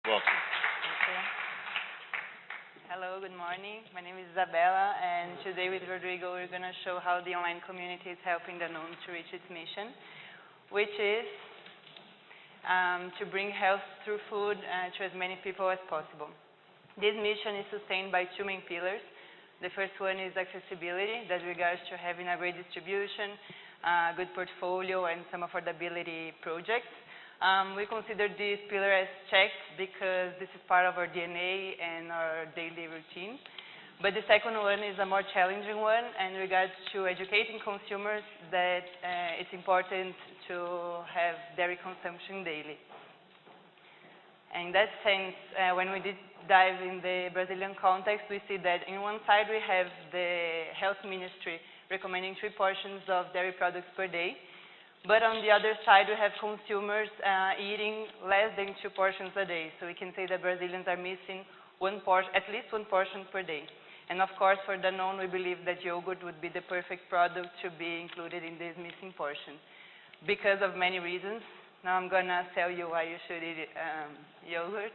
Welcome. Okay. Hello, good morning. My name is Isabella, and today with Rodrigo, we're going to show how the online community is helping Danone to reach its mission, which is to bring health through food to as many people as possible. This mission is sustained by two main pillars. The first one is accessibility, that regards to having a great distribution, good portfolio, and some affordability projects. We consider this pillar as checked because this is part of our DNA and our daily routine. But the second one is a more challenging one in regards to educating consumers that it's important to have dairy consumption daily. In that sense, when we did dive in the Brazilian context, we see that in one side we have the health ministry recommending 3 portions of dairy products per day. But on the other side, we have consumers eating less than 2 portions a day. So we can say that Brazilians are missing at least one portion per day. And of course, for Danone, we believe that yogurt would be the perfect product to be included in this missing portion because of many reasons. Now I'm going to tell you why you should eat yogurt.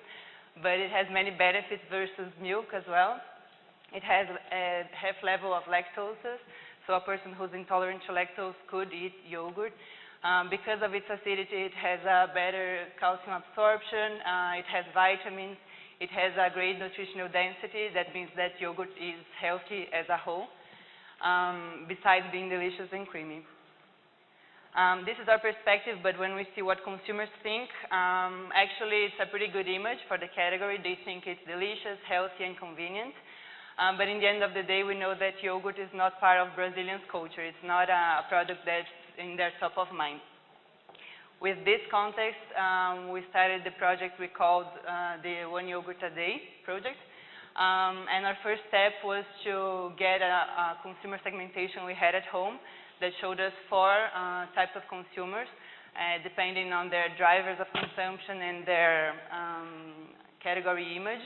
But it has many benefits versus milk as well. It has a half level of lactose, so a person who's intolerant to lactose could eat yogurt. Because of its acidity, it has a better calcium absorption, it has vitamins, it has a great nutritional density. That means that yogurt is healthy as a whole, besides being delicious and creamy. This is our perspective, but when we see what consumers think, actually it's a pretty good image for the category. They think it's delicious, healthy, and convenient. But in the end of the day, we know that yogurt is not part of Brazilians' culture. It's not a product that's in their top of mind. With this context, we started the project we called the One Yogurt a Day project. And our first step was to get a consumer segmentation we had at home that showed us 4 types of consumers, depending on their drivers of consumption and their category image.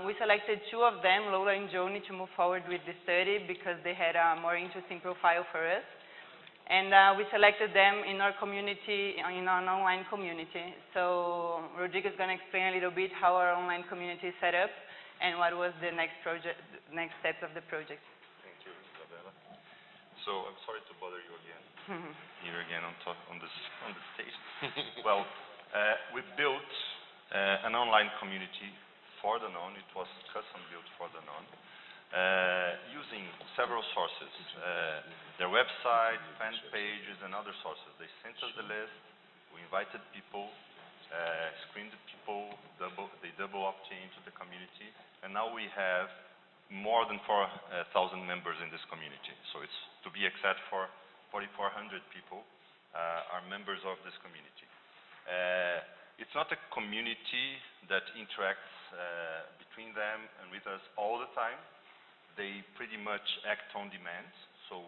We selected 2 of them, Lola and Joni, to move forward with the study because they had a more interesting profile for us. And we selected them in our community, in our online community. So Rodrigo is going to explain a little bit how our online community is set up and what was the next steps of the project. Thank you, Isabella. So I'm sorry to bother you again, here again on the stage. Well, we built an online community for Danone. It was custom built for Danone, using several sources, their website, fan pages, and other sources. They sent us the list, we invited people, screened the people, they double opt-in into the community, and now we have more than 4,000 members in this community. So it's, to be exact, 4,400 people are members of this community. It's not a community that interacts between them and with us all the time. They pretty much act on demand. So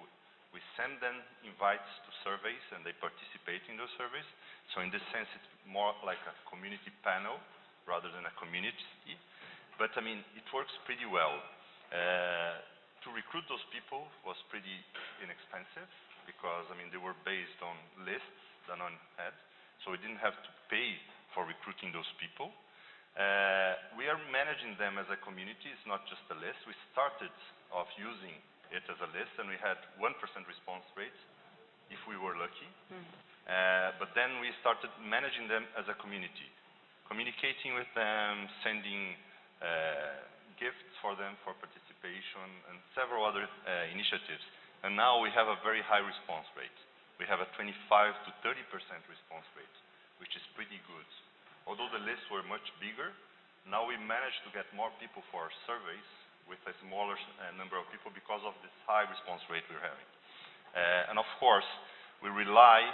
we send them invites to surveys and they participate in those surveys. So in this sense, it's more like a community panel rather than a community. But I mean, it works pretty well. To recruit those people was pretty inexpensive because I mean, they were based on lists Danone had. So we didn't have to pay for recruiting those people. We are managing them as a community. It's not just a list. We started off using it as a list, and we had 1% response rate if we were lucky. But then we started managing them as a community, communicating with them, sending gifts for them for participation, and several other initiatives. And now we have a very high response rate. We have a 25 to 30% response rate, which is pretty good. Although the lists were much bigger, now we managed to get more people for our surveys with a smaller number of people because of this high response rate we're having. And of course, we rely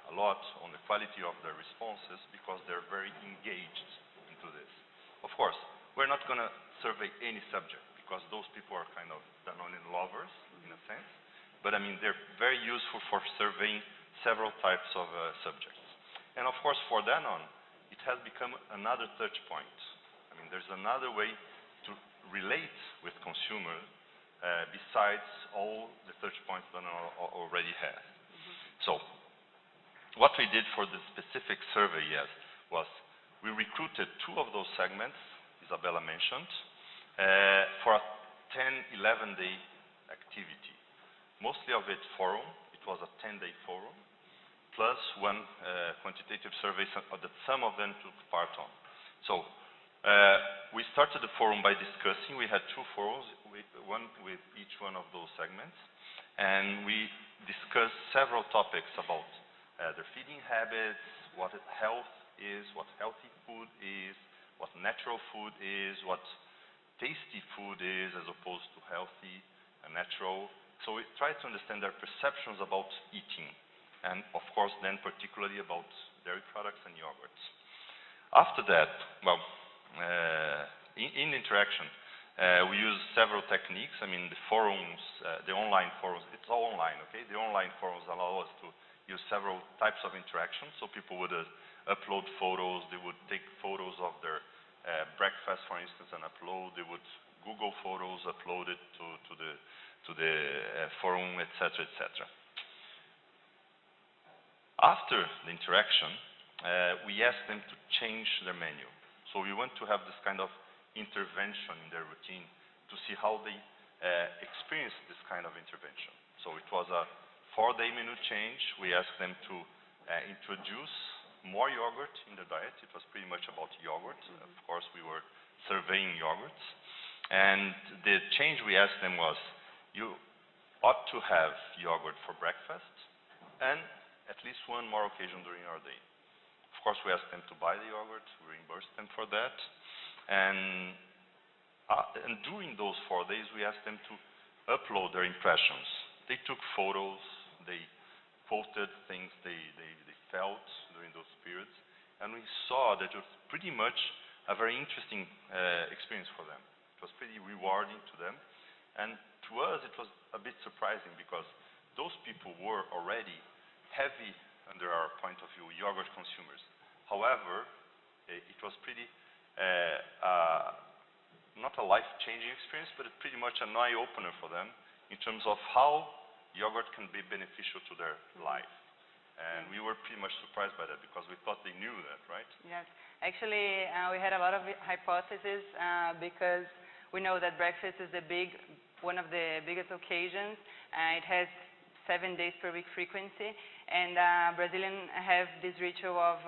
a lot on the quality of their responses because they're very engaged into this. Of course, we're not going to survey any subject because those people are kind of Danone lovers in a sense. But I mean, they're very useful for surveying several types of subjects. And of course, for Danone, it has become another touch point. I mean, there's another way to relate with consumers besides all the touch points Danone already has. So, what we did for the specific survey was we recruited 2 of those segments, Isabella mentioned, for a 10, 11-day activity. Mostly of it forum. It was a 10-day forum, plus 1 quantitative survey that some of them took part on. So we started the forum by discussing. We had 2 forums, one with each one of those segments, and we discussed several topics about their feeding habits, what health is, what healthy food is, what natural food is, what tasty food is as opposed to healthy and natural. So we tried to understand their perceptions about eating, and of course then particularly about dairy products and yogurts. After that, well, in interaction, we use several techniques. I mean, the forums, the online forums, it's all online, okay? The online forums allow us to use several types of interaction. So people would upload photos, they would take photos of their breakfast, for instance, and upload. They would Google photos, upload it to the forum, etc., etc. After the interaction, we asked them to change their menu. So we want to have this kind of intervention in their routine to see how they experience this kind of intervention. So it was a 4-day menu change. We asked them to introduce more yogurt in their diet. It was pretty much about yogurt. Of course, we were surveying yogurts. And the change we asked them was, you ought to have yogurt for breakfast and at least 1 more occasion during our day. Of course, we asked them to buy the yogurt. We reimbursed them for that. And during those 4 days, we asked them to upload their impressions. They took photos. They quoted things they felt during those periods. And we saw that it was pretty much a very interesting experience for them. It was pretty rewarding to them. And to us, it was a bit surprising because those people were already heavy, under our point of view, yogurt consumers. However, it was pretty, not a life-changing experience, but pretty much an eye-opener for them in terms of how yogurt can be beneficial to their life. And we were pretty much surprised by that because we thought they knew that, right? Yes. Actually, we had a lot of hypotheses because we know that breakfast is one of the biggest occasions. It has 7 days per week frequency, and Brazilians have this ritual of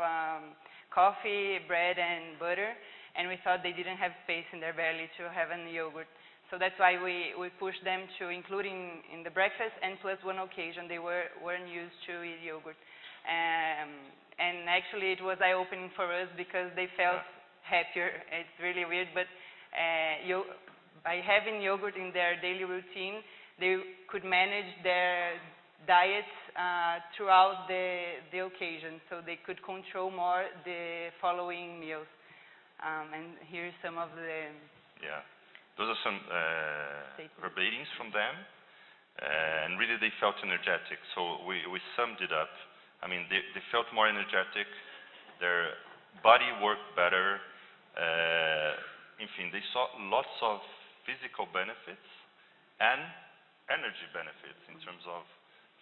coffee, bread, and butter, and we thought they didn't have space in their belly to have a yogurt. So that's why we pushed them to include in the breakfast, and plus 1 occasion they weren't used to eat yogurt. And actually it was eye-opening for us because they felt happier. It's really weird, but by having yogurt in their daily routine, they could manage their diets throughout the occasion, so they could control more the following meals. And here's some of the... Yeah, those are some verbatings from them, and really they felt energetic. So we summed it up. I mean, they felt more energetic, their body worked better, they saw lots of physical benefits and energy benefits in terms of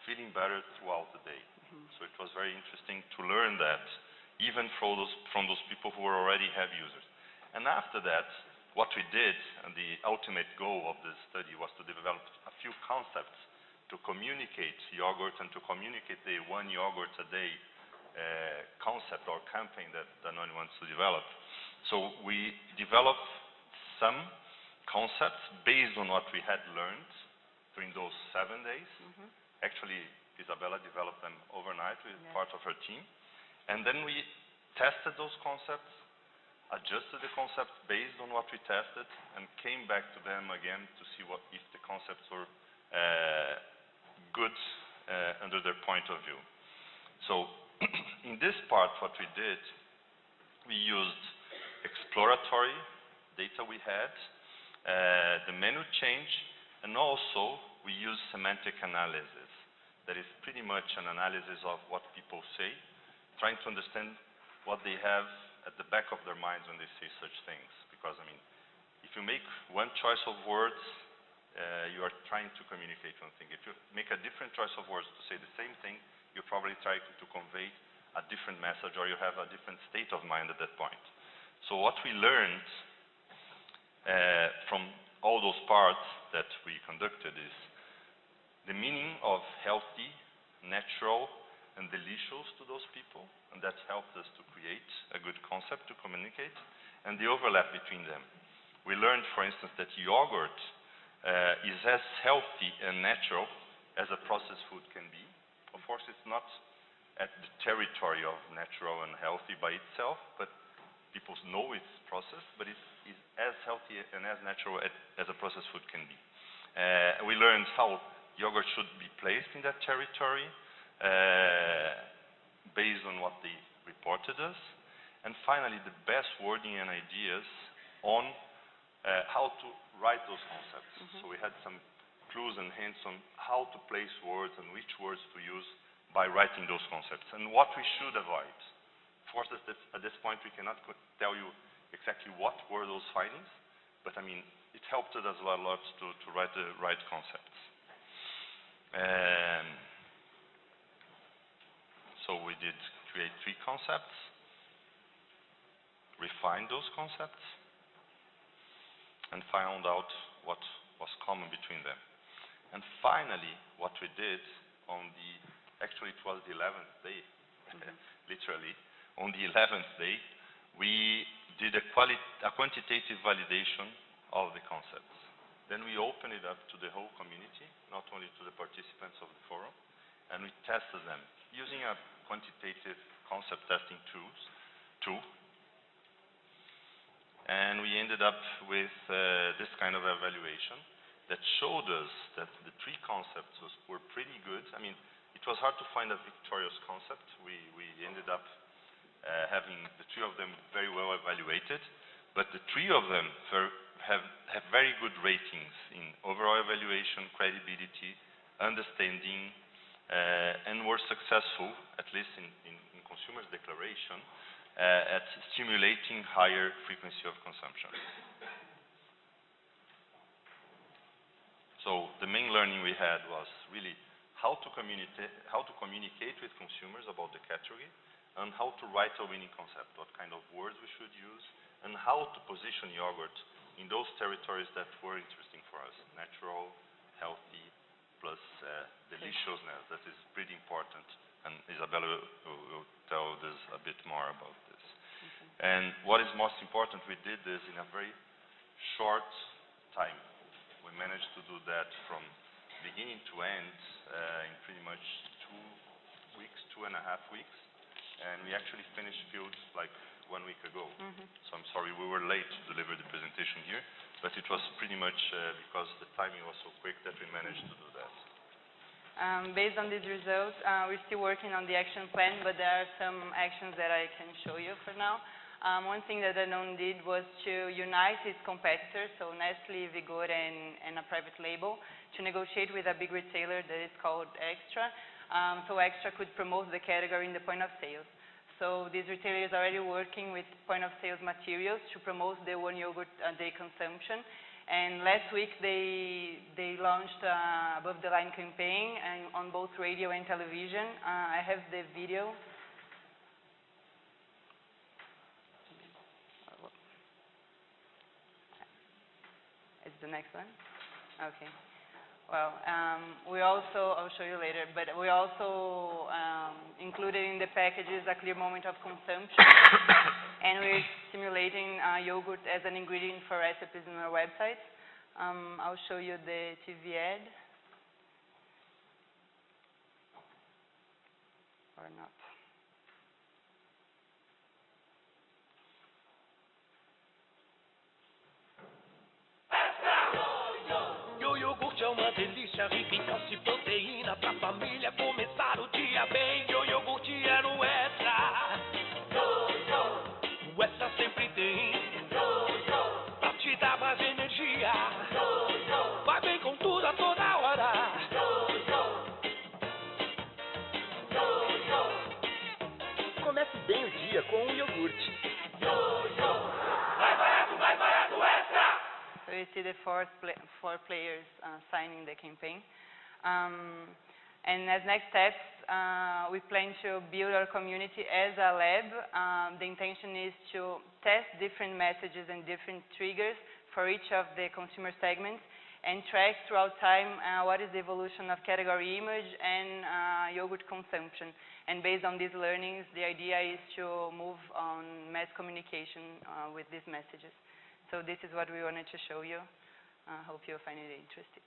feeling better throughout the day. So it was very interesting to learn that, even from those people who were already heavy users. And after that, what we did, and the ultimate goal of this study was to develop a few concepts to communicate yogurt and to communicate the 1 yogurt a day concept or campaign that Danone wants to develop. So we developed some concepts based on what we had learned during those 7 days. Actually, Isabella developed them overnight with part of her team. And then we tested those concepts, adjusted the concepts based on what we tested, and came back to them again to see if the concepts were good under their point of view. So in this part, what we did, we used exploratory data we had, the menu change, and also we used semantic analysis. That is pretty much an analysis of what people say, trying to understand what they have at the back of their minds when they say such things. Because, I mean, if you make 1 choice of words, you are trying to communicate one thing. If you make a different choice of words to say the same thing, you probably try to convey a different message or you have a different state of mind at that point. So what we learned from all those parts that we conducted is the meaning of healthy, natural, and delicious to those people, and that helped us to create a good concept to communicate, and the overlap between them. We learned, for instance, that yogurt is as healthy and natural as a processed food can be. Of course, it's not at the territory of natural and healthy by itself, but people know it's processed, but it is as healthy and as natural as a processed food can be. We learned how yogurt should be placed in that territory based on what they reported us. And finally, the best wording and ideas on how to write those concepts. So we had some clues and hints on how to place words and which words to use by writing those concepts and what we should avoid. Of course, at this point, we cannot tell you exactly what were those findings, but I mean, it helped us as well a lot to write the right concepts. So we did create 3 concepts, refine those concepts, and found out what was common between them. And finally, what we did on actually it was the 11th day, literally, on the 11th day, we did a quantitative validation of the concepts. Then we opened it up to the whole community, not only to the participants of the forum, and we tested them using a quantitative concept testing tool. And we ended up with this kind of evaluation that showed us that the 3 concepts were pretty good. I mean, it was hard to find a victorious concept. We ended up having the 3 of them very well evaluated, but the 3 of them have very good ratings in overall evaluation, credibility, understanding, and were successful, at least in consumers' declaration, at stimulating higher frequency of consumption. So the main learning we had was really how to communicate with consumers about the category, and how to write a winning concept, what kind of words we should use, and how to position yogurt in those territories that were interesting for us, natural, healthy, plus deliciousness. That is pretty important, and Isabella will tell us a bit more about this. And what is most important, we did this in a very short time. We managed to do that from beginning to end in pretty much 2 weeks, 2.5 weeks. And we actually finished fields like 1 week ago. So I'm sorry we were late to deliver the presentation here, but it was pretty much because the timing was so quick that we managed to do that. Based on these results, we're still working on the action plan, but there are some actions that I can show you for now. One thing that Danone did was to unite its competitors, so Nestle, Vigor, and a private label, to negotiate with a big retailer that is called Extra. So Extra could promote the category in the point of sales. So these retailers are already working with point of sales materials to promote the 1 yogurt a day consumption. And last week they launched above the line campaign and on both radio and television. I have the video. Is the next one? Okay. Well, I'll show you later, but we also included in the packages a clear moment of consumption, and we're simulating yogurt as an ingredient for recipes on our website. I'll show you the TV ad. Or not. É uma delícia rica em cálcio e proteína pra família começar o dia bem. O iogurte é no Extra. O Extra sempre tem pra te dar mais energia. Vai bem com tudo a toda hora. Comece bem o dia com o iogurte. Mais barato, Extra! So you see the four players signing the campaign. And as next steps, we plan to build our community as a lab. The intention is to test different messages and different triggers for each of the consumer segments and track throughout time what is the evolution of category image and yogurt consumption. And based on these learnings, the idea is to move on mass communication with these messages. So this is what we wanted to show you. Hope you find it interesting.